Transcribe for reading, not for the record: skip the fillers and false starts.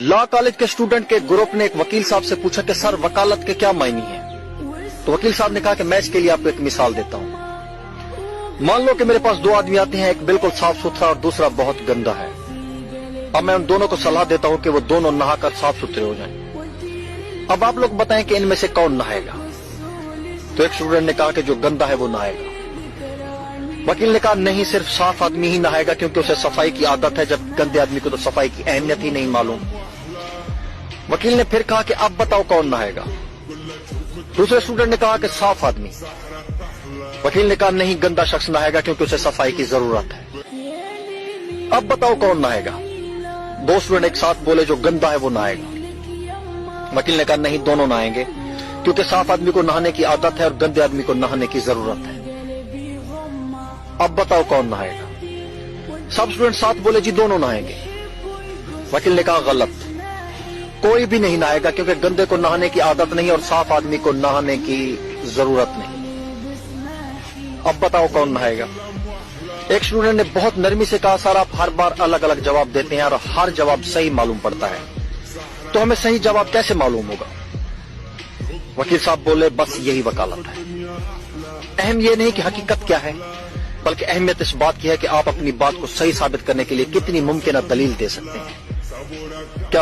Law college के student के group ने एक वकील साहब से पूछा कि सर वकालत के क्या मायने हैं। तो वकील साहब ने कहा कि मैं इसके लिए आपको एक मिसाल देता हूं। मान लो कि मेरे पास दो आदमी आते हैं, एक बिल्कुल साफ सुथरा और दूसरा बहुत गंदा है। अब मैं उन दोनों को सलाह देता हूं कि वो दोनों नहाकर साफ सुथरे हो जाएं। अब आप लोग बताएं कि इनमें से कौन नहाएगा। तो एक स्टूडेंट ने कहा कि जो गंदा है वो नहाएगा। वकील ने कहा नहीं, सिर्फ साफ आदमी ही नहाएगा क्योंकि उसे सफाई की आदत है, जब गंदे आदमी को तो सफाई की अहमियत ही नहीं मालूम। वकील ने फिर कहा कि अब बताओ कौन नहाएगा। दूसरे स्टूडेंट ने कहा कि साफ आदमी। वकील ने कहा नहीं, गंदा शख्स नहाएगा क्योंकि उसे सफाई की जरूरत है। अब बताओ कौन नहाएगा। दो स्टूडेंट एक साथ बोले जो गंदा है वो नहाएगा। वकील ने कहा नहीं, दोनों नहाएंगे क्योंकि साफ आदमी को नहाने की आदत है और गंदे आदमी को नहाने की जरूरत है। अब बताओ कौन नहाएगा। सब स्टूडेंट साथ बोले जी दोनों नहाएंगे। वकील ने कहा गलत, कोई भी नहीं नहाएगा क्योंकि गंदे को नहाने की आदत नहीं और साफ आदमी को नहाने की जरूरत नहीं। अब बताओ कौन नहाएगा। एक स्टूडेंट ने बहुत नरमी से कहा सर आप हर बार अलग अलग जवाब देते हैं और हर जवाब सही मालूम पड़ता है, तो हमें सही जवाब कैसे मालूम होगा। वकील साहब बोले बस यही वकालत है। अहम यह नहीं कि हकीकत क्या है, बल्कि अहमियत इस बात की है कि आप अपनी बात को सही साबित करने के लिए कितनी मुमकिन दलील दे सकते हैं। क्या